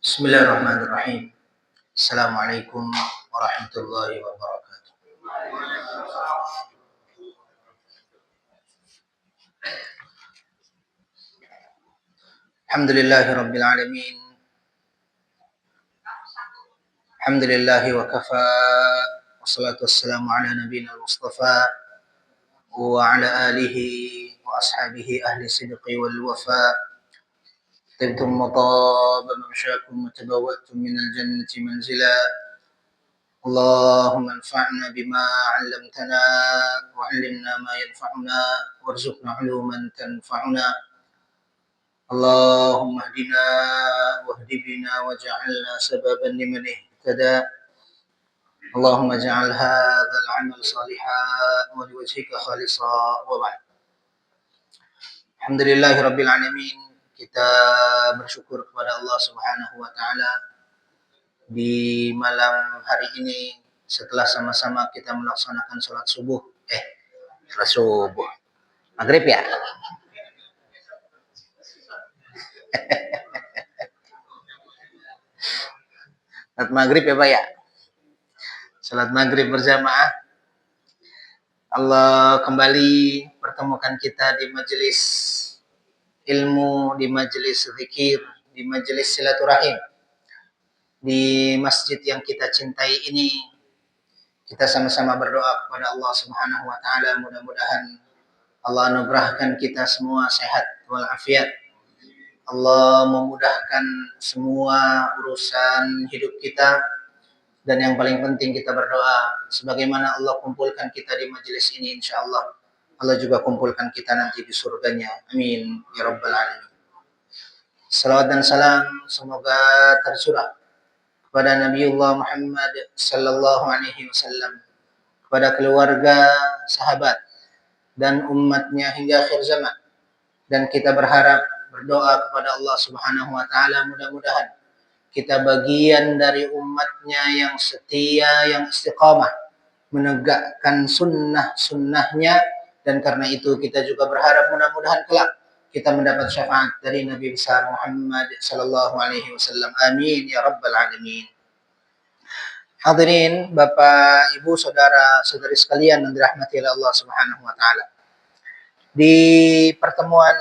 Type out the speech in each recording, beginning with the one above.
Bismillahirrahmanirrahim. Assalamualaikum warahmatullahi wabarakatuh. Alhamdulillahirabbil alamin. Alhamdulillahi wa kafa. Wassalatu wassalamu ala nabiyina Mustafa wa ala alihi wa ashabihi ahli sidqi wal wafa. Tibtum mataba mamsyakum wa tabawwa'tum minal jannati manzila. Allahumma anfa'na bima 'allamtana wa 'allimna ma yanfa'una warzuqna 'uluman tanfa'una. Allahumma hdina wahdi bina waj'alna sababan liman ihtada. Allahumma ja'al hadzal 'amal salihan wa liwajhika khalisan wa ba'd. Alhamdulillahirabbil alamin. Kita bersyukur kepada Allah Subhanahu wa taala di malam hari ini setelah sama-sama kita melaksanakan salat subuh. Salat subuh. Maghrib ya? Salat maghrib ya Pak ya? Salat maghrib berjamaah. Allah kembali pertemukan kita di majelis ilmu, di majelis zikir, di majelis silaturahim. Di masjid yang kita cintai ini, kita sama-sama berdoa kepada Allah Subhanahu wa taala, mudah-mudahan Allah anugerahkan kita semua sehat walafiat. Allah memudahkan semua urusan hidup kita, dan yang paling penting kita berdoa sebagaimana Allah kumpulkan kita di majelis ini, insyaallah Allah juga kumpulkan kita nanti di surganya. Amin ya rabbal alamin. Salawat dan salam semoga tercurah kepada Nabiullah Muhammad sallallahu alaihi wasallam, kepada keluarga, sahabat dan umatnya hingga akhir zaman. Dan kita berharap, berdoa kepada Allah Subhanahu wa taala, mudah-mudahan kita bagian dari umatnya yang setia, yang istiqamah menegakkan sunnah-sunnahnya. Dan karena itu kita juga berharap mudah-mudahan kelak kita mendapat syafaat dari Nabi besar Muhammad sallallahu alaihi wasallam. Amin ya rabbal alamin. Hadirin Bapak, Ibu, saudara-saudari sekalian yang dirahmati oleh Allah Subhanahu wa taala. Di pertemuan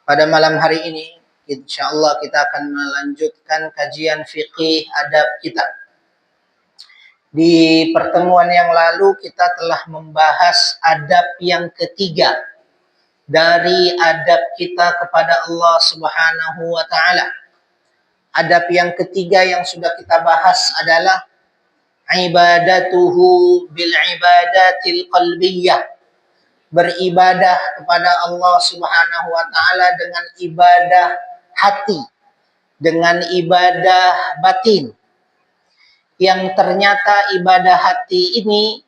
pada malam hari ini, insyaallah kita akan melanjutkan kajian fikih adab kita. Di pertemuan yang lalu kita telah membahas adab yang ketiga dari adab kita kepada Allah Subhanahu wa taala. Adab yang ketiga yang sudah kita bahas adalah ibadatuhu bil ibadatil qalbiyah. Beribadah kepada Allah Subhanahu wa taala dengan ibadah hati, dengan ibadah batin. Yang ternyata ibadah hati ini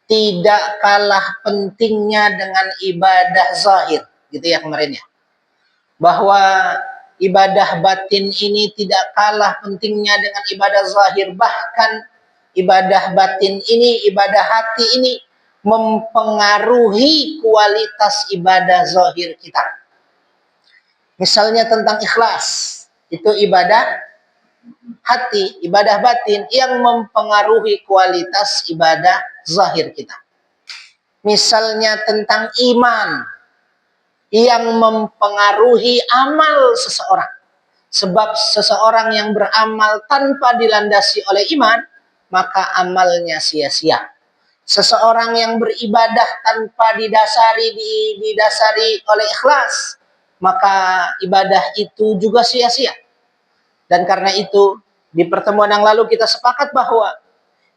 tidak kalah pentingnya dengan ibadah zahir, gitu ya kemarin ya. Bahwa ibadah batin ini tidak kalah pentingnya dengan ibadah zahir, bahkan ibadah batin ini, ibadah hati ini mempengaruhi kualitas ibadah zahir kita. Misalnya tentang ikhlas, itu ibadah hati, ibadah batin yang mempengaruhi kualitas ibadah zahir kita. Misalnya tentang iman yang mempengaruhi amal seseorang. Sebab seseorang yang beramal tanpa dilandasi oleh iman, maka amalnya sia-sia. Seseorang yang beribadah tanpa didasari oleh ikhlas, maka ibadah itu juga sia-sia. Dan karena itu, di pertemuan yang lalu kita sepakat bahwa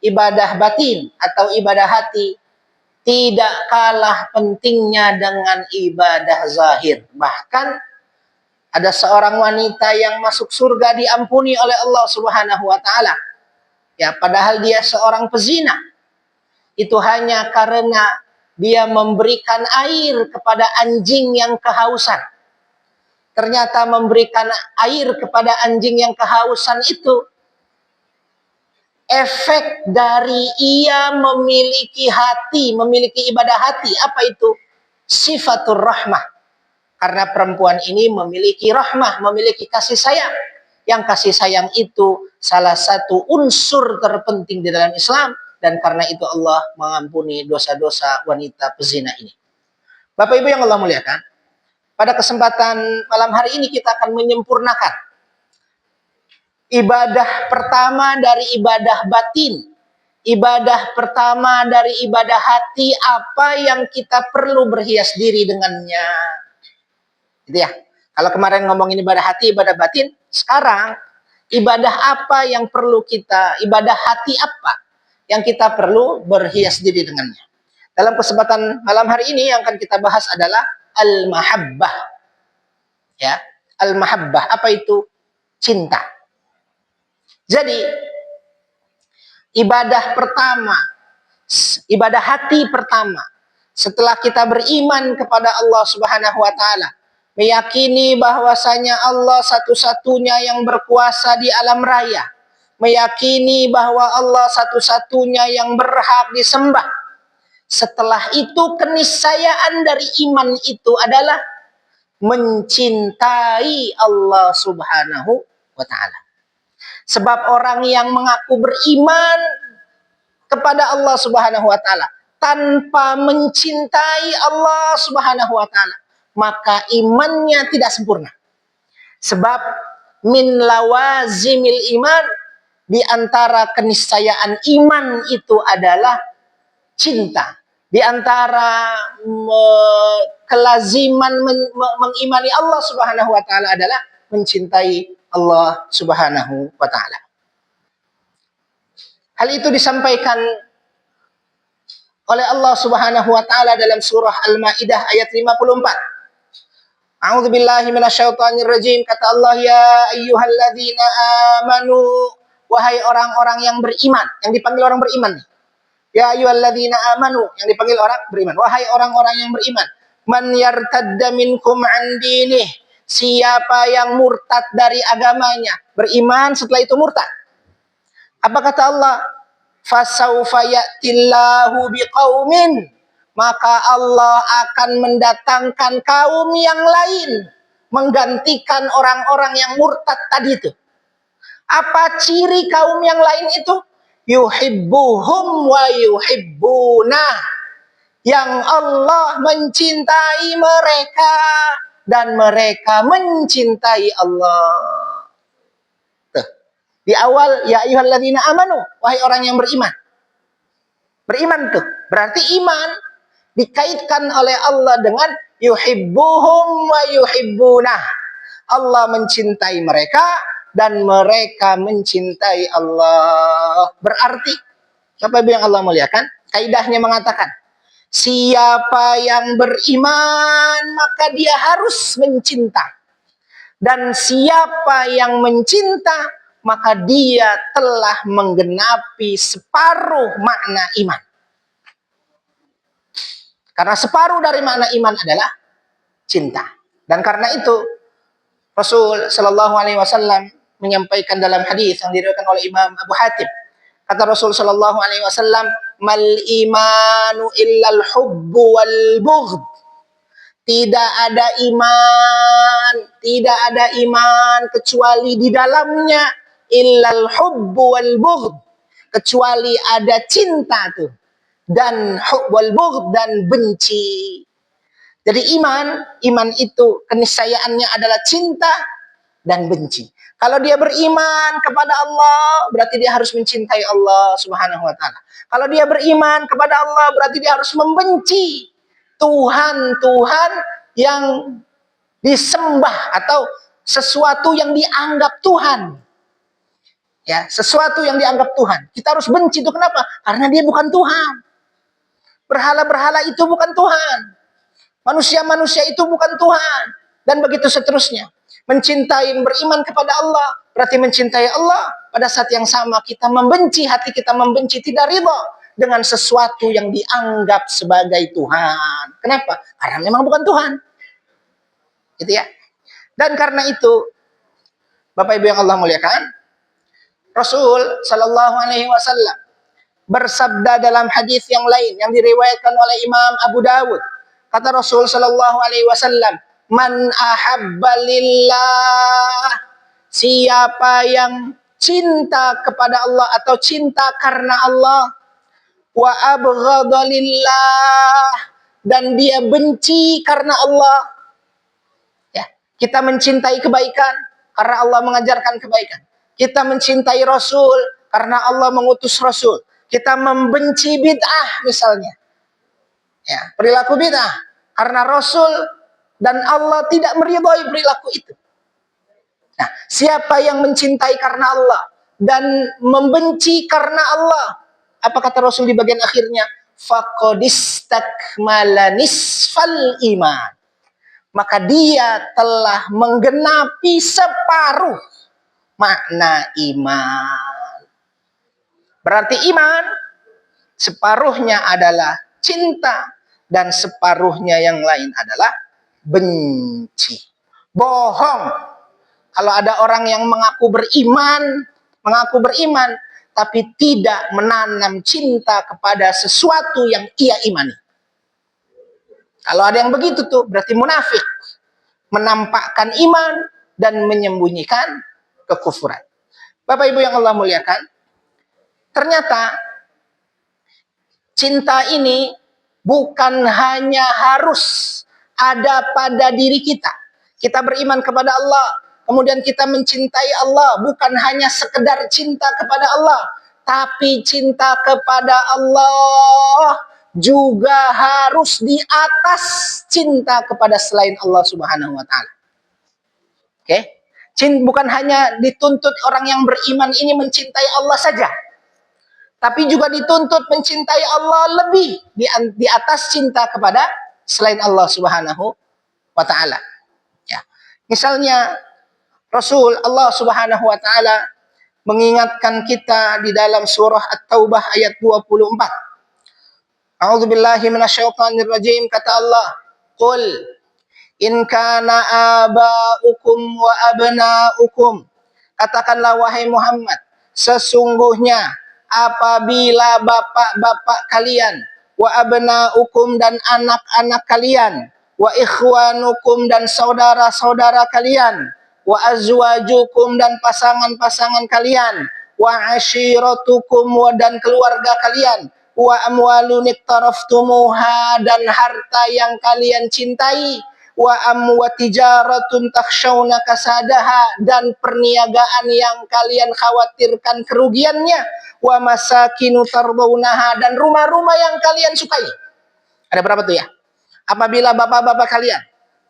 ibadah batin atau ibadah hati tidak kalah pentingnya dengan ibadah zahir. Bahkan ada seorang wanita yang masuk surga diampuni oleh Allah Subhanahu wa taala. Ya, padahal dia seorang pezina. Itu hanya karena dia memberikan air kepada anjing yang kehausan. Ternyata memberikan air kepada anjing yang kehausan itu efek dari ia memiliki hati, memiliki ibadah hati. Apa itu? Sifatur rahmah. Karena perempuan ini memiliki rahmah, memiliki kasih sayang. Yang kasih sayang itu salah satu unsur terpenting di dalam Islam. Dan karena itu Allah mengampuni dosa-dosa wanita pezina ini. Bapak Ibu yang Allah muliakan, pada kesempatan malam hari ini kita akan menyempurnakan ibadah pertama dari ibadah batin. Ibadah pertama dari ibadah hati, apa yang kita perlu berhias diri dengannya. Gitu ya. Kalau kemarin ngomongin ibadah hati, ibadah batin, sekarang ibadah apa yang perlu kita, ibadah hati apa yang kita perlu berhias diri dengannya. Dalam kesempatan malam hari ini yang akan kita bahas adalah al-mahabbah. Ya, al-mahabbah, apa itu? Cinta. Jadi ibadah pertama, ibadah hati pertama setelah kita beriman kepada Allah Subhanahu wa taala, meyakini bahwasanya Allah satu-satunya yang berkuasa di alam raya, meyakini bahwa Allah satu-satunya yang berhak disembah. Setelah itu keniscayaan dari iman itu adalah mencintai Allah Subhanahu wa taala. Sebab orang yang mengaku beriman kepada Allah Subhanahu wa taala tanpa mencintai Allah Subhanahu wa taala, maka imannya tidak sempurna. Sebab min lawazimil iman, di antara keniscayaan iman itu adalah cinta. Di antara kelaziman mengimani Allah Subhanahu wa taala adalah mencintai Allah Subhanahu wa taala. Hal itu disampaikan oleh Allah Subhanahu wa taala dalam surah Al-Maidah ayat 54. A'udzubillahi minasyaitonirrajim. Kata Allah, ya ayyuhalladzina amanu, wahai orang-orang yang beriman, yang dipanggil orang beriman nih. Ya ayyuhalladzina amanu, yang dipanggil orang beriman. Wahai orang-orang yang beriman, man yartadda minkum an dinih, siapa yang murtad dari agamanya, beriman setelah itu murtad. Apa kata Allah? Fasaufa ya'tillahu biqaumin, maka Allah akan mendatangkan kaum yang lain menggantikan orang-orang yang murtad tadi itu. Apa ciri kaum yang lain itu? Yuhibbuhum wa yuhibbunah, yang Allah mencintai mereka dan mereka mencintai Allah. Tuh. Di awal, ya ayyuhalladzina amanu, wahai orang yang beriman. Beriman tuh, berarti iman dikaitkan oleh Allah dengan yuhibbuhum wa yuhibbunah. Allah mencintai mereka dan mereka mencintai Allah. Berarti, siapa yang Allah muliakan? Kaidahnya mengatakan, siapa yang beriman maka dia harus mencinta. Dan siapa yang mencinta maka dia telah menggenapi separuh makna iman. Karena separuh dari makna iman adalah cinta. Dan karena itu Rasul Shallallahu Alaihi Wasallam menyampaikan dalam hadis yang diriwayatkan oleh Imam Abu Hatim. Kata Rasul Shallallahu Alaihi Wasallam, mal imanu illal hubbu wal bughd. Tidak ada iman kecuali di dalamnya illal hubbu wal bughd, kecuali ada cinta tuh, dan hub wal bughd, dan benci. Jadi iman itu keniscayaannya adalah cinta dan benci. Kalau dia beriman kepada Allah, berarti dia harus mencintai Allah Subhanahu wa taala. Kalau dia beriman kepada Allah, berarti dia harus membenci Tuhan-Tuhan yang disembah atau sesuatu yang dianggap Tuhan. Ya, sesuatu yang dianggap Tuhan. Kita harus benci itu kenapa? Karena dia bukan Tuhan. Berhala-berhala itu bukan Tuhan. Manusia-manusia itu bukan Tuhan. Dan begitu seterusnya. Mencintai, beriman kepada Allah, berarti mencintai Allah. Pada saat yang sama kita membenci, hati kita membenci, tidak ridha dengan sesuatu yang dianggap sebagai Tuhan. Kenapa? Karena memang bukan Tuhan. Gitu ya. Dan karena itu, Bapak Ibu yang Allah muliakan, Rasul Shallallahu Alaihi Wasallam bersabda dalam hadis yang lain yang diriwayatkan oleh Imam Abu Dawud. Kata Rasul Shallallahu Alaihi Wasallam, "Man ahabba lillah," siapa yang cinta kepada Allah atau cinta karena Allah, wa abghadha lillah, dan dia benci karena Allah. Ya, kita mencintai kebaikan karena Allah mengajarkan kebaikan. Kita mencintai Rasul karena Allah mengutus Rasul. Kita membenci bid'ah misalnya. Ya, perilaku bid'ah karena Rasul dan Allah tidak meridhai perilaku itu. Nah, siapa yang mencintai karena Allah dan membenci karena Allah, apa kata Rasul di bagian akhirnya? Faqadistakmala nisfal iman. Maka dia telah menggenapi separuh makna iman. Berarti iman separuhnya adalah cinta dan separuhnya yang lain adalah benci. Bohong kalau ada orang yang mengaku beriman tapi tidak menanam cinta kepada sesuatu yang ia imani. Kalau ada yang begitu tuh berarti munafik, menampakkan iman dan menyembunyikan kekufuran. Bapak Ibu yang Allah muliakan, ternyata cinta ini bukan hanya harus ada pada diri kita. Kita beriman kepada Allah, kemudian kita mencintai Allah, bukan hanya sekedar cinta kepada Allah, tapi cinta kepada Allah juga harus di atas cinta kepada selain Allah Subhanahu wa taala. Oke? Bukan hanya dituntut orang yang beriman ini mencintai Allah saja, tapi juga dituntut mencintai Allah lebih di atas cinta kepada selain Allah Subhanahu wa taala. Ya. Misalnya Rasul Allah Subhanahu wa taala mengingatkan kita di dalam surah At-Taubah ayat 24. A'udzubillahi minasyaitonirrajim, kata Allah, "Qul in kana aba'ukum wa abna'ukum," katakanlah wahai Muhammad, sesungguhnya apabila bapak-bapak kalian, wa abna'ukum dan anak-anak kalian, wa ikhwanukum dan saudara-saudara kalian, wa azwajukum dan pasangan-pasangan kalian, wa ashiratukum dan keluarga kalian, wa amwalun iktaraftumuha dan harta yang kalian cintai, wa tijaratun takhshawna kasadaha dan perniagaan yang kalian khawatirkan kerugiannya, wa masakinu tardawnaha dan rumah-rumah yang kalian sukai. Ada berapa tuh ya? Apabila bapak-bapak kalian,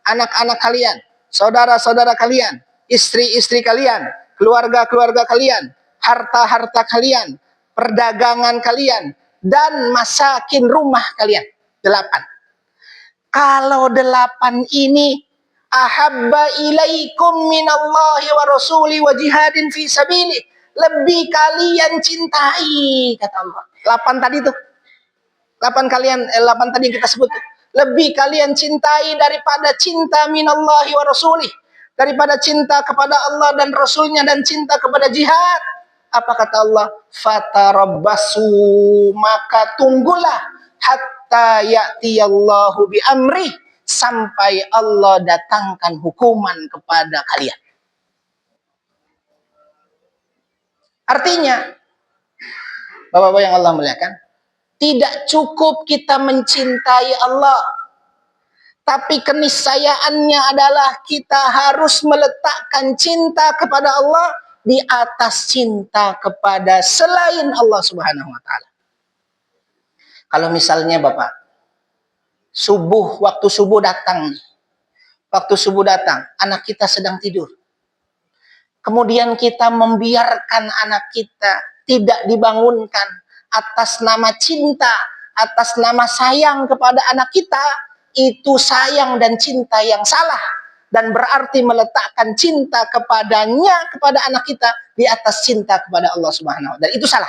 anak-anak kalian, saudara-saudara kalian, istri-istri kalian, keluarga-keluarga kalian, harta-harta kalian, perdagangan kalian, dan masakin rumah kalian. 8. Kalau 8 ini ahabba ilaikum minallahi wa rasuli wa jihadin fi sabili, lebih kalian cintai, kata Allah. 8 tadi tuh. 8 tadi yang kita sebut tuh. Lebih kalian cintai daripada cinta minallahi wa rasuli, daripada cinta kepada Allah dan Rasulnya dan cinta kepada jihad. Apa kata Allah? Fatarabbasu, maka tunggulah hatta ya'tiyallahu bi amri, sampai Allah datangkan hukuman kepada kalian. Artinya, Bapak-bapak yang Allah muliakan, tidak cukup kita mencintai Allah, Tapi keniscayaannya adalah kita harus meletakkan cinta kepada Allah di atas cinta kepada selain Allah Subhanahu wa taala. Kalau misalnya Bapak, waktu subuh datang, anak kita sedang tidur. Kemudian kita membiarkan anak kita tidak dibangunkan atas nama cinta, atas nama sayang kepada anak kita, itu sayang dan cinta yang salah. Dan berarti meletakkan cinta kepadanya, kepada anak kita, di atas cinta kepada Allah Subhanahu wa taala. Dan itu salah.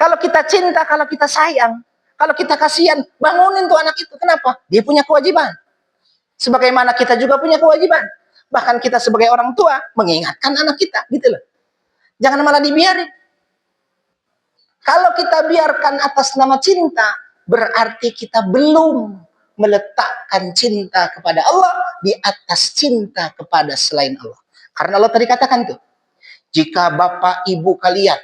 Kalau kita cinta, kalau kita sayang, kalau kita kasihan, bangunin tuh anak itu. Kenapa? Dia punya kewajiban. Sebagaimana kita juga punya kewajiban. Bahkan kita sebagai orang tua mengingatkan anak kita, gitu loh. Jangan malah dibiarin. Kalau kita biarkan atas nama cinta, berarti kita belum meletakkan cinta kepada Allah di atas cinta kepada selain Allah. Karena Allah tadi katakan tuh, jika bapak ibu kalian,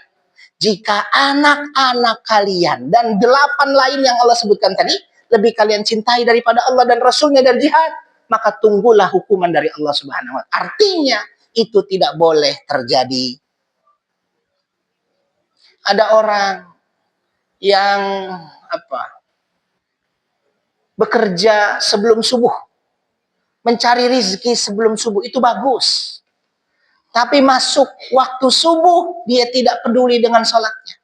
jika anak-anak kalian, dan 8 lain yang Allah sebutkan tadi, lebih kalian cintai daripada Allah dan Rasulnya dan jihad, maka tunggulah hukuman dari Allah Subhanahu wa taala. Artinya itu tidak boleh terjadi. Ada orang yang bekerja sebelum subuh, mencari rizki sebelum subuh, itu bagus. Tapi masuk waktu subuh, dia tidak peduli dengan sholatnya.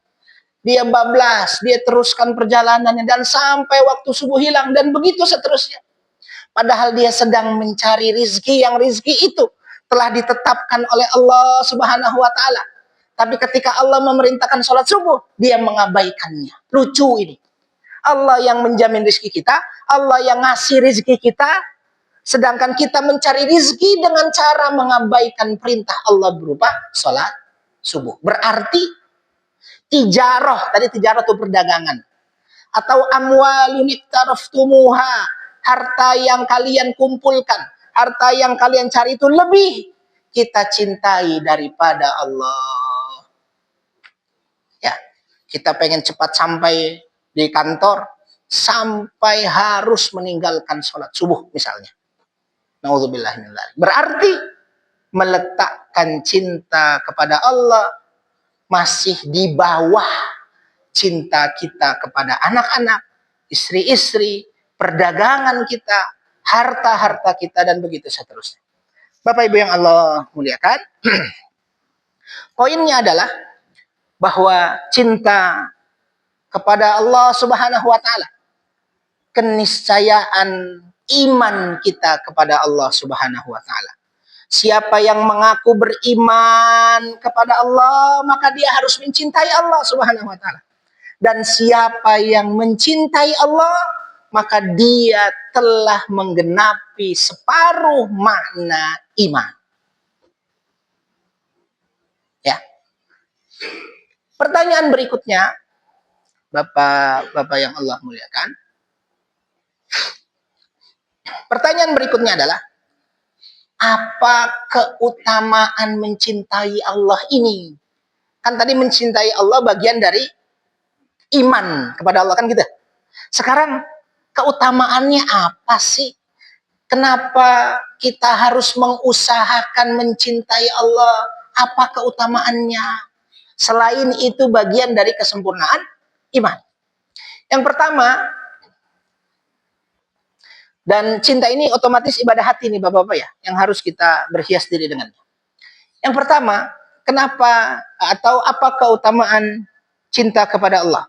Dia bablas, dia teruskan perjalanannya, dan sampai waktu subuh hilang, dan begitu seterusnya. Padahal dia sedang mencari rizki, yang rizki itu telah ditetapkan oleh Allah Subhanahu wa taala. Tapi ketika Allah memerintahkan sholat subuh, dia mengabaikannya. Lucu ini. Allah yang menjamin rizki kita, Allah yang ngasih rizki kita, sedangkan kita mencari rizki dengan cara mengabaikan perintah Allah berupa sholat subuh. Berarti tijarah, tadi tijarah itu perdagangan. Atau amwalun iktaraftumuha, harta yang kalian kumpulkan, harta yang kalian cari itu lebih kita cintai daripada Allah. Ya, kita pengen cepat sampai di kantor, sampai harus meninggalkan sholat subuh misalnya. Nauzubillah min dzalik. Berarti meletakkan cinta kepada Allah masih di bawah cinta kita kepada anak-anak, istri-istri, perdagangan kita, harta-harta kita, dan begitu seterusnya. Bapak Ibu yang Allah muliakan, poinnya adalah bahwa cinta kepada Allah Subhanahu wa taala, keniscayaan iman kita kepada Allah Subhanahu wa taala. Siapa yang mengaku beriman kepada Allah, maka dia harus mencintai Allah Subhanahu wa taala. Dan siapa yang mencintai Allah, maka dia telah menggenapi separuh makna iman. Ya. Pertanyaan berikutnya, Bapak-bapak yang Allah muliakan. Pertanyaan berikutnya adalah, apa keutamaan mencintai Allah ini? Kan tadi mencintai Allah bagian dari iman kepada Allah, kan gitu. Sekarang keutamaannya apa sih? Kenapa kita harus mengusahakan mencintai Allah? Apa keutamaannya? Selain itu bagian dari kesempurnaan iman. Yang pertama, dan cinta ini otomatis ibadah hati nih Bapak-bapak ya, yang harus kita berhias diri dengannya. Yang pertama, kenapa atau apa keutamaan cinta kepada Allah?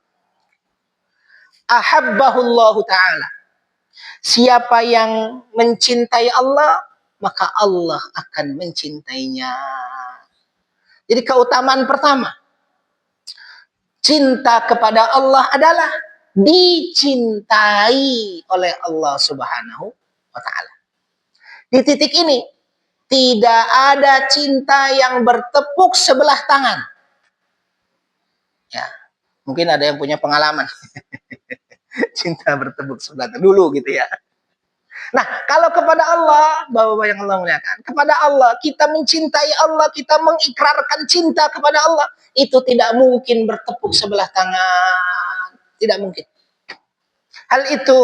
Ahabbahullahu ta'ala. Siapa yang mencintai Allah, maka Allah akan mencintainya. Jadi keutamaan pertama, cinta kepada Allah adalah dicintai oleh Allah Subhanahu wa taala. Di titik ini tidak ada cinta yang bertepuk sebelah tangan. Ya, mungkin ada yang punya pengalaman cinta bertepuk sebelah tangan dulu gitu ya. Nah, kalau kepada Allah, Bapak-bapak yang Allah muliakan, kepada Allah, kita mencintai Allah, kita mengikrarkan cinta kepada Allah, itu tidak mungkin bertepuk sebelah tangan. Tidak mungkin. Hal itu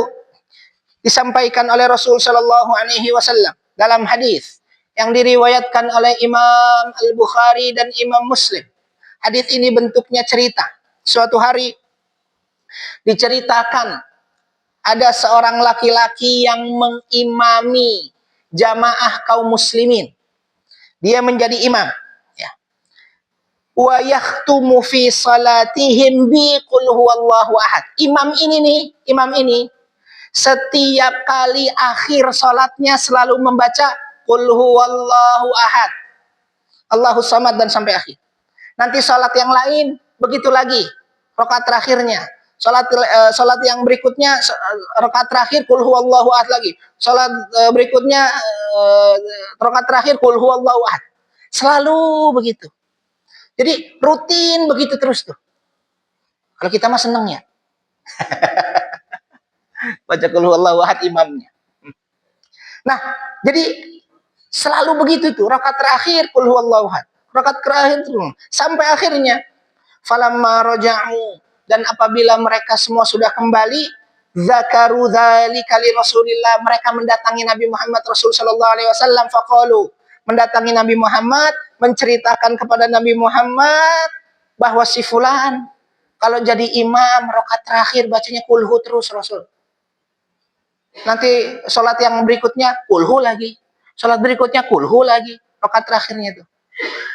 disampaikan oleh Rasul Shallallahu Alaihi Wasallam dalam hadis yang diriwayatkan oleh Imam Al-Bukhari dan Imam Muslim. Hadis ini bentuknya cerita. Suatu hari diceritakan ada seorang laki-laki yang mengimami jamaah kaum muslimin. Dia menjadi imam. Ya. Wa yakhtumu fi salatihim bi qul huwallahu ahad. Imam ini setiap kali akhir salatnya selalu membaca qul huwallahu ahad, Allahus samad dan sampai akhir. Nanti salat yang lain begitu lagi. Rakaat terakhirnya, salat yang berikutnya rakaat terakhir qul huwallahu ahad lagi. Salat berikutnya rakaat terakhir qul huwallahu ahad. Selalu begitu. Jadi rutin begitu terus tuh. Kalau kita mah seneng ya. Baca qul huwallahu ahad imamnya. Nah, jadi selalu begitu tuh. Rakaat terakhir qul huwallahu ahad. Rakaat terakhir tuh sampai akhirnya falamma raja'u, dan apabila mereka semua sudah kembali, zakaru dzalika li Rasulillah, mereka mendatangi Nabi Muhammad Rasul sallallahu alaihi wasallam, faqalu, mendatangi Nabi Muhammad, menceritakan kepada Nabi Muhammad bahwa si fulan kalau jadi imam rakaat terakhir bacanya kulhu terus Rasul. Nanti sholat yang berikutnya kulhu lagi, sholat berikutnya kulhu lagi, rakaat terakhirnya itu.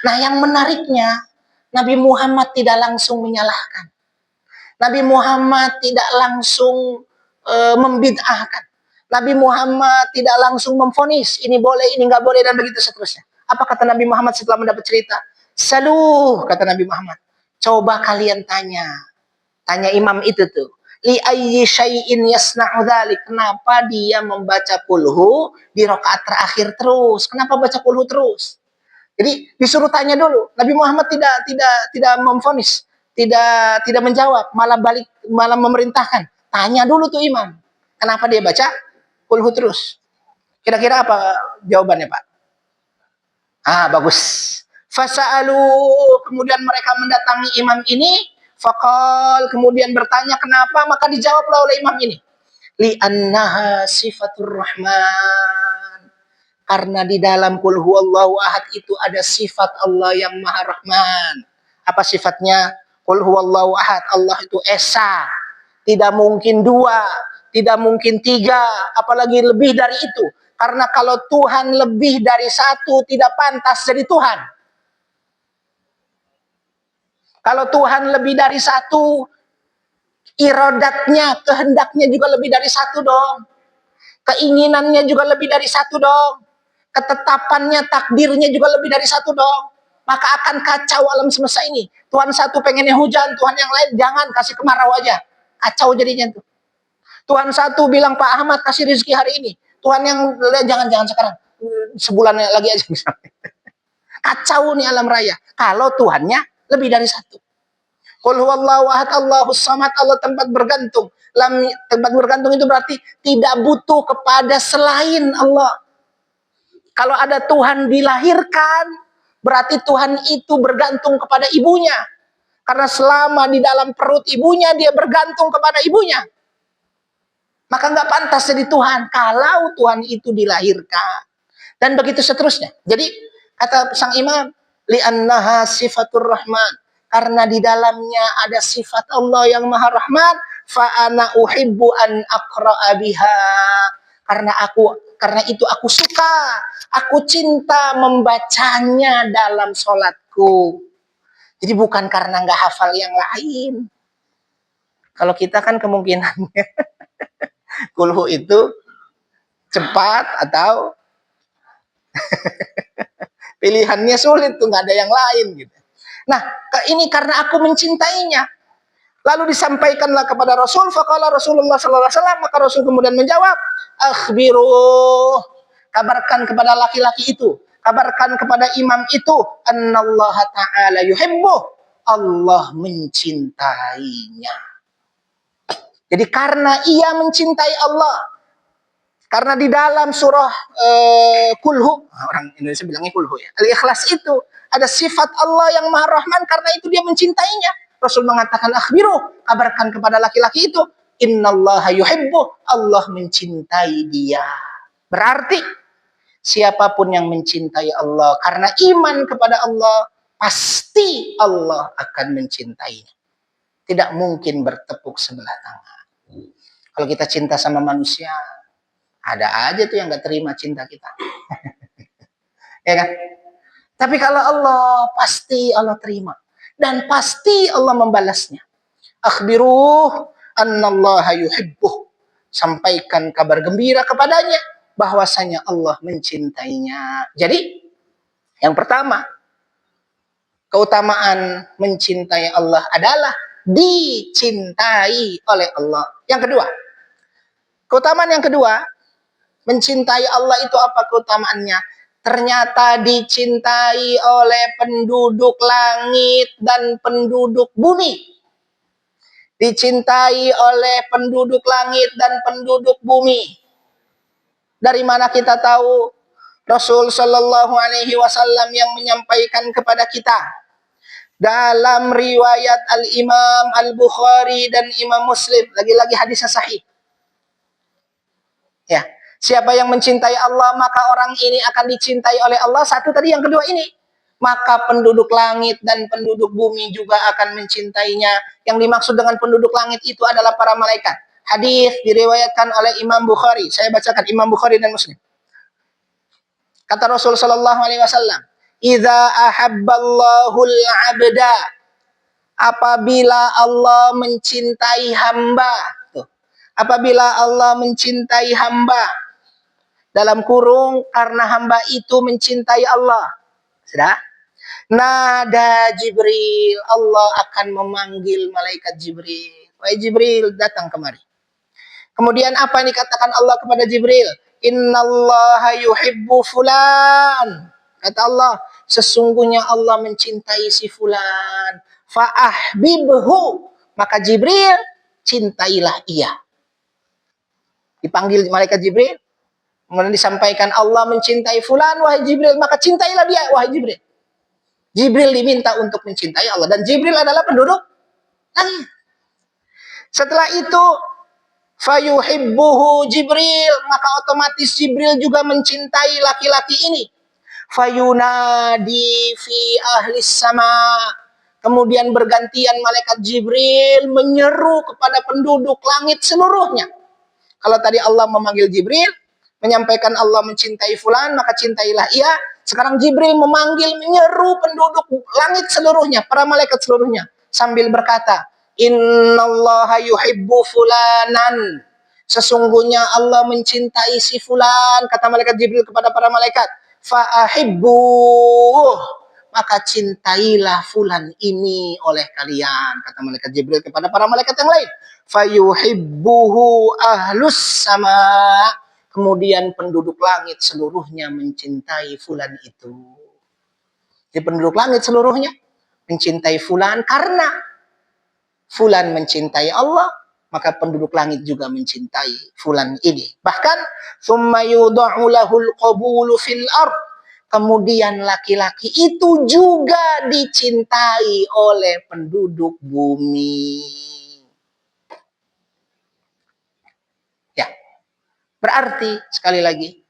Nah, yang menariknya Nabi Muhammad tidak langsung menyalahkan. Nabi Muhammad tidak langsung membid'ahkan. Nabi Muhammad tidak langsung memvonis ini boleh, ini nggak boleh, dan begitu seterusnya. Apa kata Nabi Muhammad setelah mendapat cerita? Saluh, kata Nabi Muhammad. Coba kalian tanya imam itu tuh. Li ayyi syai'in yasna'u dzalik. Kenapa dia membaca kulhu di rakaat terakhir terus? Kenapa baca kulhu terus? Jadi disuruh tanya dulu. Nabi Muhammad tidak memvonis, tidak menjawab, malah memerintahkan. Tanya dulu tuh imam. Kenapa dia baca kulhu terus? Kira-kira apa jawabannya, Pak? Bagus. Fasa'alu, kemudian mereka mendatangi imam ini, faqal, kemudian bertanya kenapa, maka dijawablah oleh imam ini. Li'annaha sifatur rahman. Karena di dalam qul huwallahu ahad itu ada sifat Allah yang Maha Rahman. Apa sifatnya? Qul huwallahu ahad, Allah itu esa. Tidak mungkin dua, tidak mungkin tiga, apalagi lebih dari itu. Karena kalau Tuhan lebih dari satu, tidak pantas jadi Tuhan. Kalau Tuhan lebih dari satu, iradatnya, kehendaknya juga lebih dari satu dong. Keinginannya juga lebih dari satu dong. Ketetapannya, takdirnya juga lebih dari satu dong. Maka akan kacau alam semesta ini. Tuhan satu pengennya hujan, Tuhan yang lain jangan, kasih kemarau aja. Kacau jadinya tuh. Tuhan satu bilang Pak Ahmad kasih rezeki hari ini. Tuhan yang lain jangan sekarang. Sebulan lagi aja misalnya. Kacau nih alam raya. Kalau Tuhannya lebih dari satu. Qul huwallahu ahad, Allahus samad, Allah tempat bergantung. Tempat bergantung itu berarti tidak butuh kepada selain Allah. Kalau ada Tuhan dilahirkan, berarti Tuhan itu bergantung kepada ibunya. Karena selama di dalam perut ibunya, dia bergantung kepada ibunya. Maka nggak pantas jadi Tuhan kalau Tuhan itu dilahirkan. Dan begitu seterusnya. Jadi kata sang imam, li'annaha sifatur rahman. Karena di dalamnya ada sifat Allah yang Maha Rahman, fa'ana uhibbu an aqra'a biha. Karena itu aku suka, aku cinta membacanya dalam sholatku. Jadi bukan karena nggak hafal yang lain. Kalau kita kan kemungkinannya kulhu itu cepat atau pilihannya sulit tuh, nggak ada yang lain gitu. Nah, ini karena aku mencintainya. Lalu disampaikanlah kepada Rasul, faqala Rasulullah sallallahu alaihi wasallam, maka Rasul kemudian menjawab, akhbiru, kabarkan kepada laki-laki itu, kabarkan kepada imam itu, annallaha ta'ala yuhibbu, Allah mencintainya. Jadi karena ia mencintai Allah, karena di dalam surah kulhu, orang Indonesia bilangnya kulhu ya, Al-Ikhlas itu ada sifat Allah yang Maha Rahman, karena itu dia mencintainya. Rasul mengatakan akhbiru, kabarkan kepada laki-laki itu, innallaha yuhibbuh, Allah mencintai dia. Berarti siapapun yang mencintai Allah karena iman kepada Allah, pasti Allah akan mencintainya. Tidak mungkin bertepuk sebelah tangan. Kalau kita cinta sama manusia, ada aja tuh yang gak terima cinta kita. Ya kan? Tapi kalau Allah, pasti Allah terima. Dan pasti Allah membalasnya. Akhbiruh annallaha yuhibbuh. Sampaikan kabar gembira kepadanya bahwasanya Allah mencintainya. Jadi, yang pertama, keutamaan mencintai Allah adalah dicintai oleh Allah. Yang kedua, keutamaan yang kedua, mencintai Allah itu apa keutamaannya? Ternyata dicintai oleh penduduk langit dan penduduk bumi. Dicintai oleh penduduk langit dan penduduk bumi. Dari mana kita tahu? Rasul Shallallahu Alaihi Wasallam yang menyampaikan kepada kita dalam riwayat Al-Imam Al-Bukhari dan Imam Muslim. Lagi-lagi hadisnya sahih. Ya, siapa yang mencintai Allah, maka orang ini akan dicintai oleh Allah. Satu tadi, yang kedua ini, maka penduduk langit dan penduduk bumi juga akan mencintainya. Yang dimaksud dengan penduduk langit itu adalah para malaikat. Hadis diriwayatkan oleh Imam Bukhari. Saya bacakan Imam Bukhari dan Muslim. Kata Rasul Shallallahu Alaihi Wasallam, "Idza ahabballahul 'abda," apabila Allah mencintai hamba. Tuh. Apabila Allah mencintai hamba, dalam kurung karena hamba itu mencintai Allah. Sudah? Nada Jibril, Allah akan memanggil malaikat Jibril. Wahai Jibril, datang kemari. Kemudian apa yang dikatakan Allah kepada Jibril? Innallaha yuhibbu fulan. Kata Allah, sesungguhnya Allah mencintai si fulan. Fa'ahbibhu. Maka Jibril, cintailah ia. Dipanggil malaikat Jibril. Kemudian disampaikan Allah mencintai fulan, wahai Jibril, maka cintailah dia, wahai Jibril. Jibril diminta untuk mencintai Allah. Dan Jibril adalah penduduk langit. Setelah itu, fayuhibbuhu Jibril, maka otomatis Jibril juga mencintai laki-laki ini. Fayunadi fi ahlis sama. Kemudian bergantian malaikat Jibril menyeru kepada penduduk langit seluruhnya. Kalau tadi Allah memanggil Jibril, menyampaikan Allah mencintai fulan, maka cintailah ia. Sekarang Jibril memanggil, menyeru penduduk langit seluruhnya, para malaikat seluruhnya, sambil berkata, innallaha yuhibbu fulanan. Sesungguhnya Allah mencintai si fulan, kata malaikat Jibril kepada para malaikat. Fa'ahibbuh, maka cintailah fulan ini oleh kalian, kata malaikat Jibril kepada para malaikat yang lain. Fayuhibbuhu ahlus sama. Kemudian penduduk langit seluruhnya mencintai fulan itu. Jadi penduduk langit seluruhnya mencintai fulan karena fulan mencintai Allah, maka penduduk langit juga mencintai fulan ini. Bahkan summa yudha'u lahul qabulu fil ard. Kemudian laki-laki itu juga dicintai oleh penduduk bumi. Ya. Berarti sekali lagi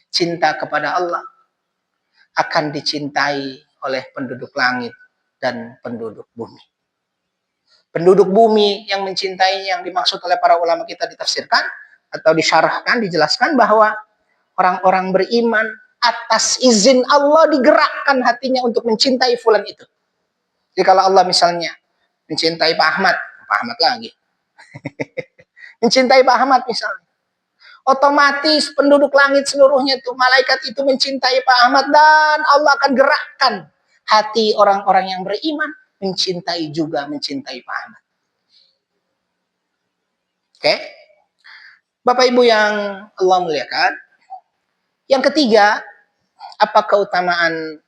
cinta kepada Allah akan dicintai oleh penduduk langit dan penduduk bumi. Penduduk bumi yang mencintai yang dimaksud oleh para ulama kita ditafsirkan atau disyarahkan, dijelaskan bahwa orang-orang beriman atas izin Allah digerakkan hatinya untuk mencintai fulan itu. Jadi kalau Allah misalnya mencintai Pak Ahmad lagi. Mencintai Pak Ahmad misalnya. Otomatis penduduk langit seluruhnya itu, malaikat itu mencintai Pak Ahmad dan Allah akan gerakkan hati orang-orang yang beriman mencintai Pak Ahmad. Oke? Bapak Ibu yang Allah muliakan. Yang ketiga, apa keutamaan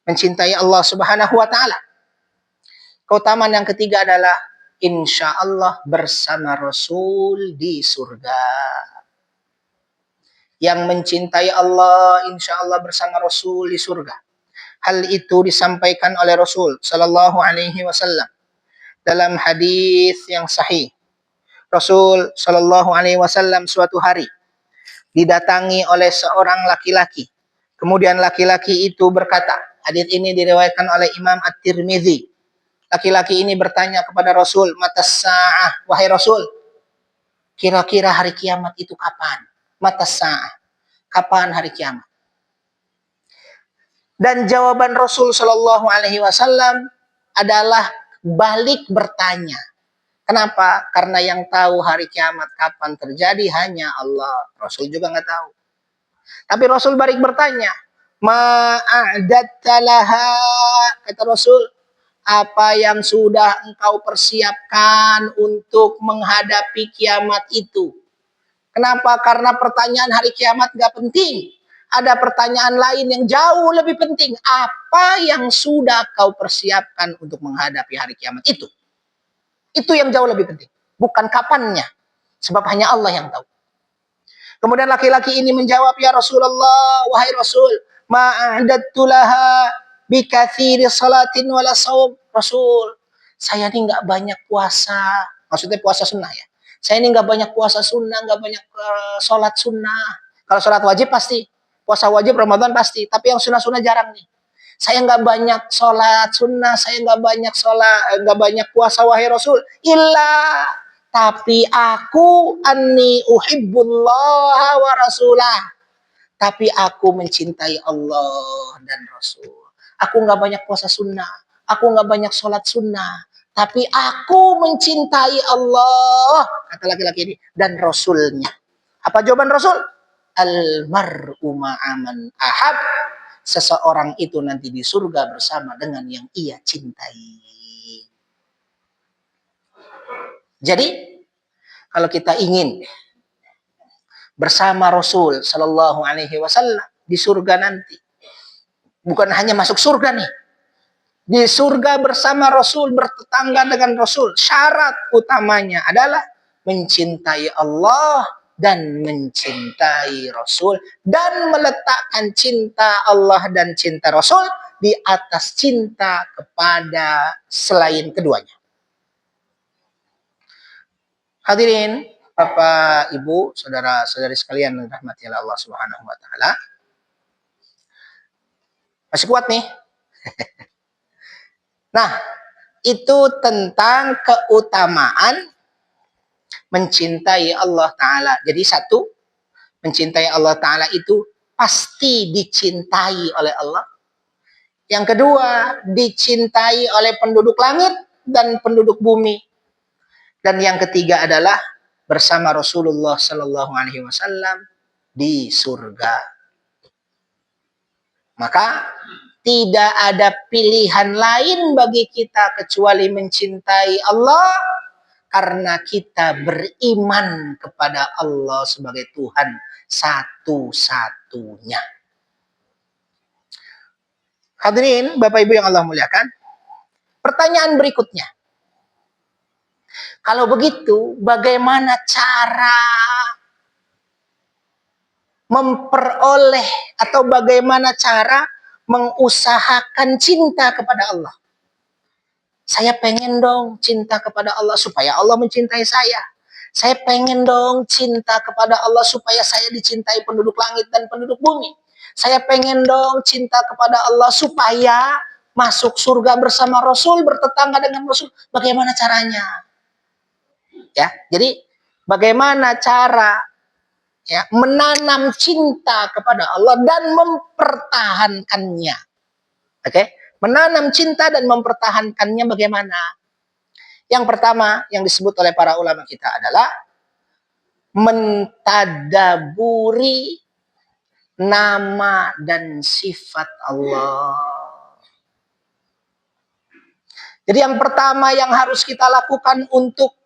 mencintai Allah Subhanahu wa taala? Keutamaan yang ketiga adalah insya Allah bersama Rasul di surga. Yang mencintai Allah insya Allah bersama Rasul di surga. Hal itu disampaikan oleh Rasul Sallallahu Alaihi Wasallam dalam hadis yang sahih. Rasul Shallallahu Alaihi Wasallam suatu hari didatangi oleh seorang laki-laki. Kemudian laki-laki itu berkata, hadits ini diriwayatkan oleh Imam At-Tirmidzi. Laki-laki ini bertanya kepada Rasul, matas sa'ah, wahai Rasul, kira-kira hari kiamat itu kapan? Matas sa'ah, kapan hari kiamat? Dan jawaban Rasul Shallallahu Alaihi Wasallam adalah balik bertanya. Kenapa? Karena yang tahu hari kiamat kapan terjadi hanya Allah. Rasul juga nggak tahu. Tapi Rasul balik bertanya, ma'adatta laha, kata Rasul, apa yang sudah engkau persiapkan untuk menghadapi kiamat itu? Kenapa? Karena pertanyaan hari kiamat nggak penting. Ada pertanyaan lain yang jauh lebih penting. Apa yang sudah kau persiapkan untuk menghadapi hari kiamat itu? Itu yang jauh lebih penting. Bukan kapannya. Sebab hanya Allah yang tahu. Kemudian laki-laki ini menjawab, ya Rasulullah, wahai Rasul, ma'adattu laha bikathiri salatin wala saum. Rasul, saya ini nggak banyak puasa. Maksudnya puasa sunnah ya. Saya ini nggak banyak puasa sunnah, nggak banyak sholat sunnah. Kalau sholat wajib pasti. Puasa wajib Ramadan pasti. Tapi yang sunnah-sunnah jarang nih. Saya nggak banyak sholat sunnah, saya nggak banyak sholat, nggak banyak puasa wahai Rasul. Illa, tapi aku anni uhibbullah wa rasulah. Tapi aku mencintai Allah dan Rasul. Aku nggak banyak puasa sunnah, aku nggak banyak sholat sunnah. Tapi aku mencintai Allah, kata laki-laki ini, dan Rasulnya. Apa jawaban Rasul? Al-mar'u ma'aman ahab. Seseorang itu nanti di surga bersama dengan yang ia cintai. Jadi, kalau kita ingin bersama Rasul Sallallahu Alaihi Wasallam di surga nanti, bukan hanya masuk surga nih, di surga bersama Rasul, bertetangga dengan Rasul, syarat utamanya adalah mencintai Allah dan mencintai Rasul, dan meletakkan cinta Allah dan cinta Rasul di atas cinta kepada selain keduanya. Hadirin, Bapak, Ibu, saudara-saudari sekalian yang dirahmati Allah Subhanahu wa taala. Masih kuat nih? Nah, itu tentang keutamaan mencintai Allah Ta'ala. Jadi satu, mencintai Allah Ta'ala itu pasti dicintai oleh Allah. Yang kedua, dicintai oleh penduduk langit dan penduduk bumi. Dan yang ketiga adalah bersama Rasulullah Sallallahu Alaihi Wasallam di surga. Maka tidak ada pilihan lain bagi kita kecuali mencintai Allah, karena kita beriman kepada Allah sebagai Tuhan satu-satunya. Hadirin, Bapak Ibu yang Allah muliakan, pertanyaan berikutnya. Kalau begitu, bagaimana cara memperoleh atau bagaimana cara mengusahakan cinta kepada Allah? Saya pengen dong cinta kepada Allah supaya Allah mencintai saya. Saya pengen dong cinta kepada Allah supaya saya dicintai penduduk langit dan penduduk bumi. Saya pengen dong cinta kepada Allah supaya masuk surga bersama Rasul, bertetangga dengan Rasul. Bagaimana caranya? Ya, jadi bagaimana cara ya menanam cinta kepada Allah dan mempertahankannya. Oke? Menanam cinta dan mempertahankannya bagaimana? Yang pertama yang disebut oleh para ulama kita adalah mentadaburi nama dan sifat Allah. Jadi yang pertama yang harus kita lakukan untuk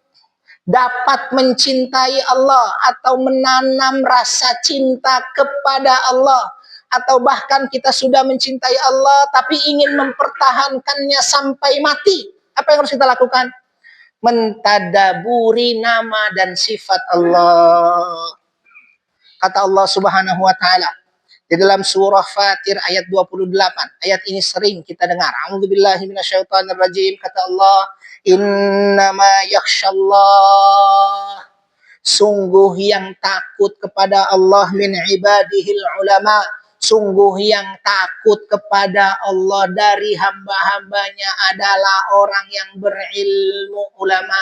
dapat mencintai Allah atau menanam rasa cinta kepada Allah, atau bahkan kita sudah mencintai Allah tapi ingin mempertahankannya sampai mati, apa yang harus kita lakukan? Mentadaburi nama dan sifat Allah. Kata Allah Subhanahu wa taala di dalam surah Fatir ayat 28. Ayat ini sering kita dengar. A'udzubillahi minasyaitonirrajim. Kata Allah, innama yakhshallah Sungguh yang takut kepada Allah min ibadihil ulama. Sungguh yang takut kepada Allah dari hamba-hambanya adalah orang yang berilmu, ulama.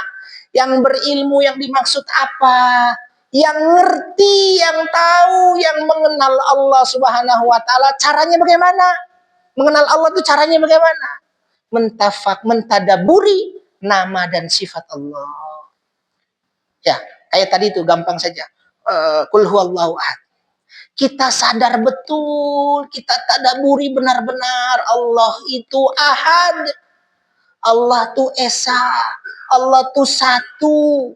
Yang berilmu yang dimaksud apa? Yang ngerti, yang tahu, yang mengenal Allah Subhanahu wa taala. Caranya bagaimana? Mengenal Allah itu caranya bagaimana? Mentadaburi nama dan sifat Allah. Ya, kayak tadi itu gampang saja. Qul huwallahu ahad. Kita sadar betul, kita tadaburi benar-benar Allah itu ahad. Allah itu esa. Allah itu satu.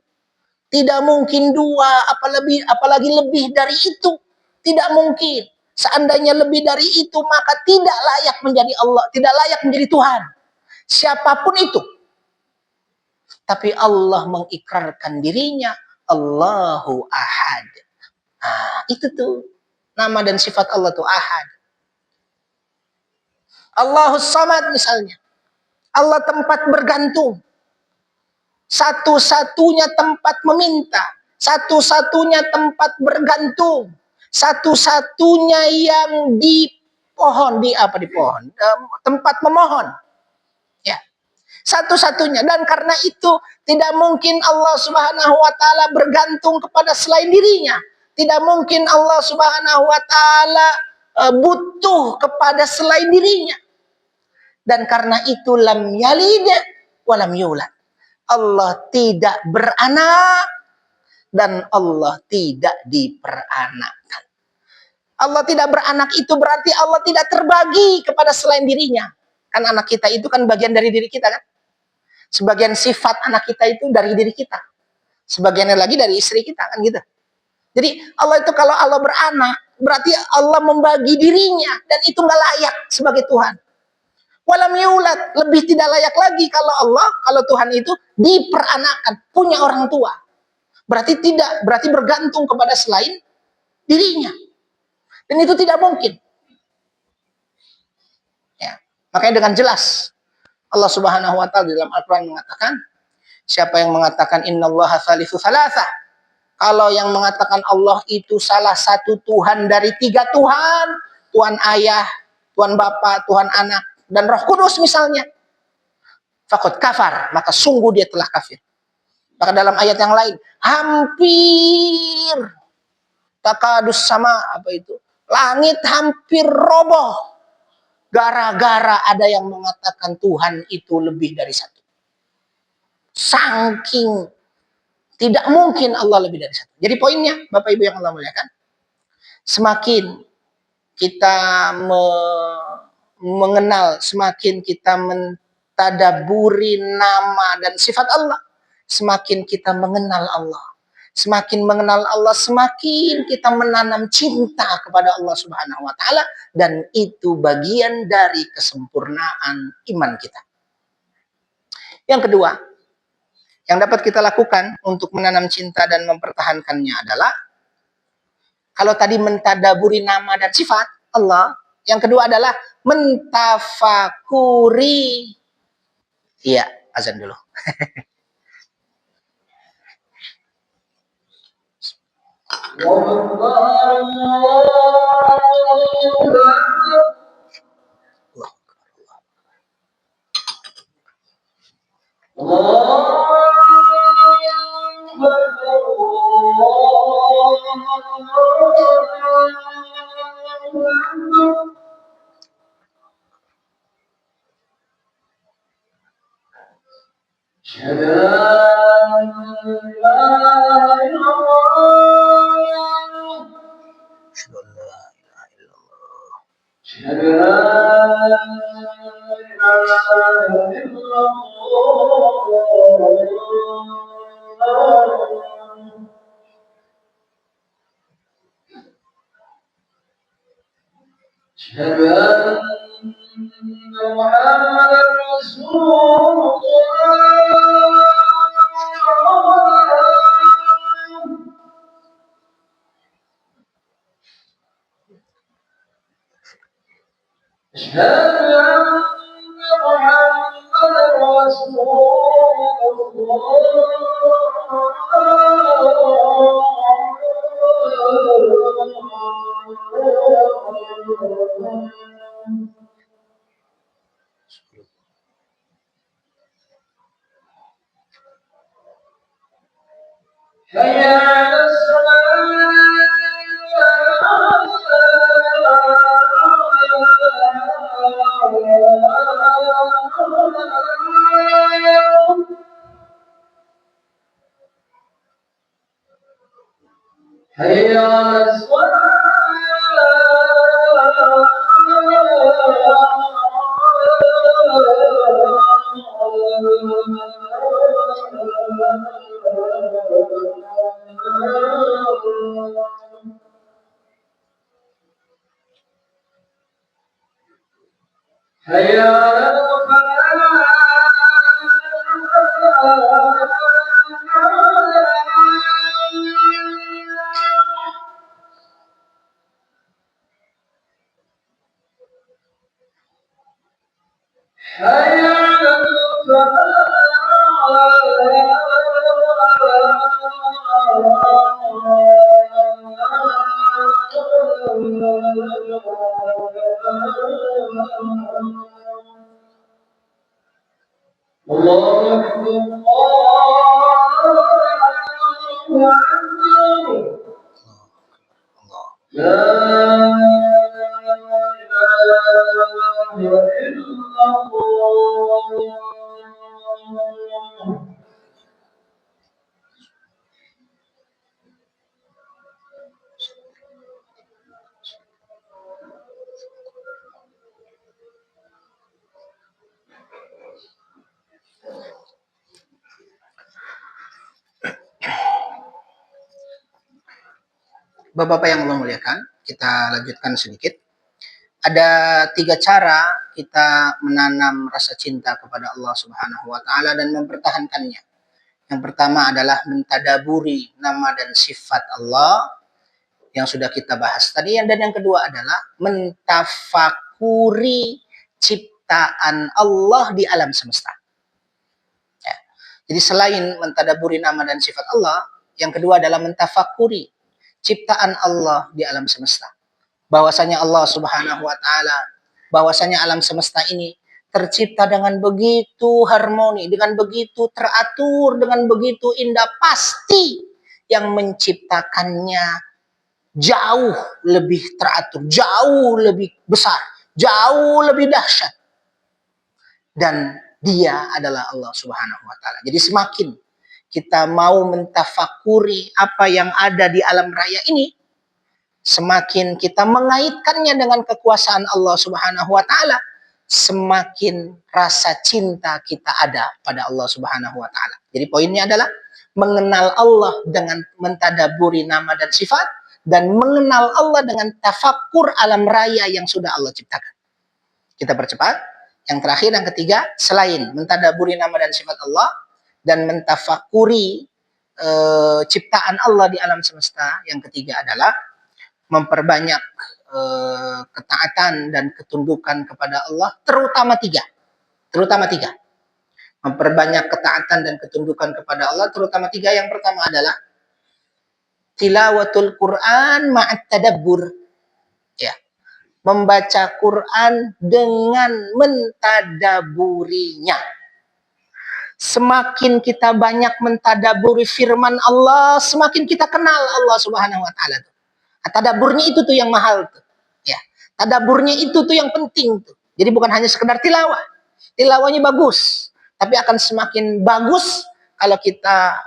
Tidak mungkin dua, apalagi lebih dari itu. Tidak mungkin. Seandainya lebih dari itu, maka tidak layak menjadi Allah, tidak layak menjadi Tuhan. Siapapun itu. Tapi Allah mengikrarkan dirinya, Allahu ahad. Nah, itu tuh. Nama dan sifat Allah tuh ahad. Allahus samad misalnya. Allah tempat bergantung. Satu-satunya tempat meminta. Satu-satunya tempat bergantung. Satu-satunya yang di pohon. Tempat memohon. Ya. Satu-satunya. Dan karena itu tidak mungkin Allah Subhanahu wa taala bergantung kepada selain dirinya. Tidak mungkin Allah Subhanahu wa taala butuh kepada selain dirinya. Dan karena itu lam yalid wa lam yulad. Allah tidak beranak dan Allah tidak diperanakkan. Allah tidak beranak itu berarti Allah tidak terbagi kepada selain dirinya. Kan anak kita itu kan bagian dari diri kita kan. Sebagian sifat anak kita itu dari diri kita. Sebagiannya lagi dari istri kita kan gitu. Jadi Allah itu kalau Allah beranak berarti Allah membagi dirinya dan itu nggak layak sebagai Tuhan. Walam yulad, lebih tidak layak lagi kalau Tuhan itu diperanakan, punya orang tua. Berarti bergantung kepada selain dirinya. Dan itu tidak mungkin. Ya. Makanya dengan jelas Allah Subhanahu wa taala dalam Al-Qur'an mengatakan, siapa yang mengatakan innallaha tsalitsu tsalatsa, kalau yang mengatakan Allah itu salah satu Tuhan dari 3 Tuhan, Tuhan Ayah, Tuhan Bapa, Tuhan Anak, dan Roh Kudus misalnya, faqad kafar, maka sungguh dia telah kafir. Maka dalam ayat yang lain, hampir takadus sama langit hampir roboh gara-gara ada yang mengatakan Tuhan itu lebih dari satu. Saking tidak mungkin Allah lebih dari satu. Jadi poinnya, Bapak Ibu yang Allah muliakan, semakin kita mengenal, semakin kita mentadaburi nama dan sifat Allah, semakin kita mengenal Allah. Semakin mengenal Allah, semakin kita menanam cinta kepada Allah Subhanahu wa taala, dan itu bagian dari kesempurnaan iman kita. Yang kedua, yang dapat kita lakukan untuk menanam cinta dan mempertahankannya adalah, kalau tadi mentadaburi nama dan sifat Allah, yang kedua adalah mentafakuri. Iya, azan dulu. Bapak-bapak yang Allah muliakan, kita lanjutkan sedikit. Ada 3 cara kita menanam rasa cinta kepada Allah Subhanahu wa taala dan mempertahankannya. Yang pertama adalah mentadaburi nama dan sifat Allah yang sudah kita bahas tadi, dan yang kedua adalah mentafakuri ciptaan Allah di alam semesta. Ya. Jadi selain mentadaburi nama dan sifat Allah, yang kedua adalah mentafakuri ciptaan Allah di alam semesta. Bahwasanya Allah Subhanahu wa taala, bahwasanya alam semesta ini tercipta dengan begitu harmoni, dengan begitu teratur, dengan begitu indah. Pasti yang menciptakannya jauh lebih teratur, jauh lebih besar, jauh lebih dahsyat. Dan dia adalah Allah Subhanahu wa taala. Jadi semakin kita mau mentafakuri apa yang ada di alam raya ini, semakin kita mengaitkannya dengan kekuasaan Allah Subhanahu wa taala, semakin rasa cinta kita ada pada Allah Subhanahu wa taala. Jadi poinnya adalah mengenal Allah dengan mentadaburi nama dan sifat, dan mengenal Allah dengan tafakur alam raya yang sudah Allah ciptakan. Kita percepat. Yang terakhir, yang ketiga, selain mentadaburi nama dan sifat Allah dan mentafakuri ciptaan Allah di alam semesta, yang ketiga adalah memperbanyak ketaatan dan ketundukan kepada Allah, terutama tiga. Memperbanyak ketaatan dan ketundukan kepada Allah, terutama tiga. Yang pertama adalah tilawatul Quran ma'at tadabbur. Ya. Membaca Quran dengan mentadaburinya. Semakin kita banyak mentadaburi firman Allah, semakin kita kenal Allah Subhanahu wa taala. Tadaburnya itu tuh yang mahal tuh. Ya. Tadaburnya itu tuh yang penting tuh. Jadi bukan hanya sekedar tilawah. Tilawahnya bagus, tapi akan semakin bagus kalau kita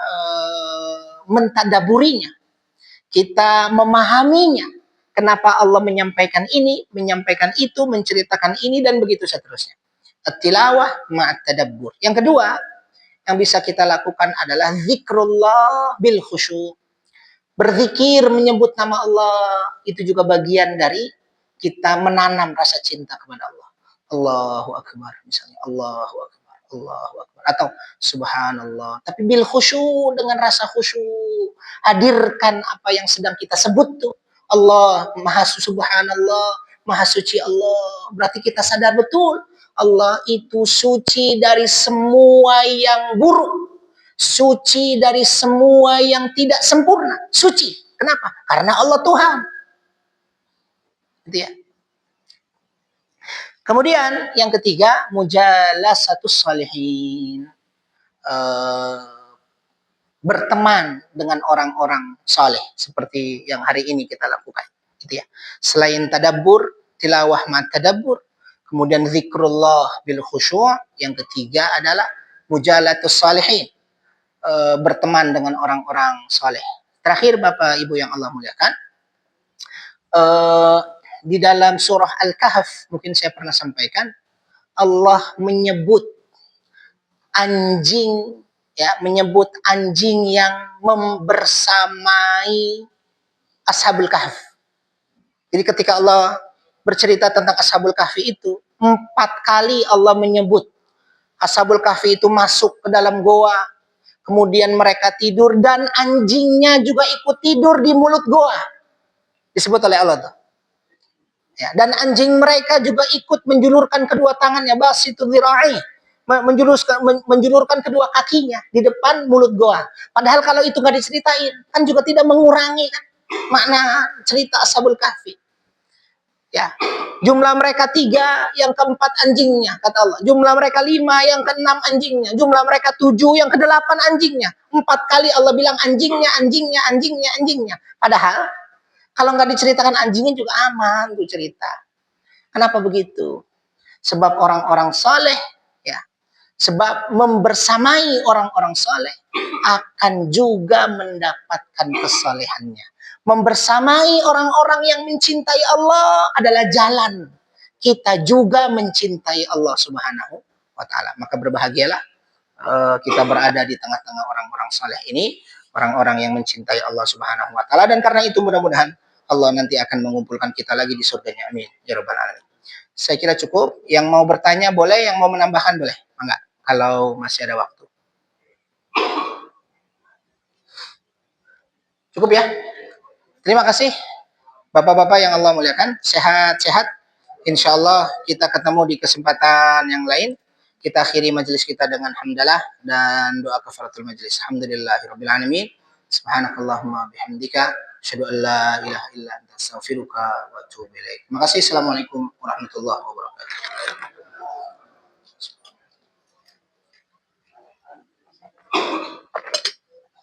mentadaburinya. Kita memahaminya. Kenapa Allah menyampaikan ini, menyampaikan itu, menceritakan ini, dan begitu seterusnya. At-tilawah ma'at tadabbur. Yang kedua, yang bisa kita lakukan adalah zikrullah bil khusyuk. Berzikir, menyebut nama Allah, itu juga bagian dari kita menanam rasa cinta kepada Allah. Allahu Akbar, misalnya. Allahu Akbar, Allahu Akbar. Atau Subhanallah. Tapi bil khusyuk, dengan rasa khusyuk. Hadirkan apa yang sedang kita sebut tuh. Allah, Maha Subhanallah, Maha Suci Allah. Berarti kita sadar betul, Allah itu suci dari semua yang buruk. Suci dari semua yang tidak sempurna. Suci. Kenapa? Karena Allah Tuhan. Gitu ya. Kemudian yang ketiga, mujalasatus salihin. berteman dengan orang-orang saleh seperti yang hari ini kita lakukan, gitu ya. Selain tadabbur, tilawah ma tadabbur, kemudian zikrullah bil khusyu', yang ketiga adalah mujalatus salihin, berteman dengan orang-orang saleh. Terakhir Bapak Ibu yang Allah muliakan, di dalam surah Al-Kahf mungkin saya pernah sampaikan, Allah menyebut anjing, ya, menyebut anjing yang membersamai Ashabul Kahf. Jadi ketika Allah bercerita tentang Ashabul Kahfi itu, 4 kali Allah menyebut Ashabul Kahfi itu masuk ke dalam goa, kemudian mereka tidur dan anjingnya juga ikut tidur di mulut goa. Disebut oleh Allah tuh. Ya, dan anjing mereka juga ikut menjulurkan kedua tangannya, basitu dhira'i, menjulurkan kedua kakinya di depan mulut goa. Padahal kalau itu nggak diceritain, kan juga tidak mengurangi kan makna cerita Ashabul Kahfi. Ya, jumlah mereka 3, yang keempat anjingnya, kata Allah. Jumlah mereka 5, yang keenam anjingnya. Jumlah mereka 7, yang ke-8 anjingnya. 4 kali Allah bilang anjingnya, anjingnya, anjingnya, anjingnya. Padahal kalau nggak diceritakan anjingnya juga aman tuh cerita. Kenapa begitu? Sebab orang-orang saleh, ya, sebab membersamai orang-orang saleh akan juga mendapatkan kesalehannya. Membersamai orang-orang yang mencintai Allah adalah jalan kita juga mencintai Allah Subhanahu wa taala. Maka berbahagialah kita berada di tengah-tengah orang-orang saleh ini, orang-orang yang mencintai Allah Subhanahu wa taala, dan karena itu mudah-mudahan Allah nanti akan mengumpulkan kita lagi di surganya. Amin ya rabbal alamin. Saya kira cukup. Yang mau bertanya boleh, yang mau menambahkan boleh. Enggak, kalau masih ada waktu. Cukup ya. Terima kasih Bapak-bapak yang Allah muliakan. Sehat-sehat. Insya Allah kita ketemu di kesempatan yang lain. Kita akhiri majelis kita dengan hamdalah dan doa kafaratul majelis. Alhamdulillahirabbil alamin. Subhanakallahumma bihamdika asyhadu an la ilaha illa anta astaghfiruka wa atubu ilaik. Terima kasih. Assalamualaikum warahmatullahi wabarakatuh.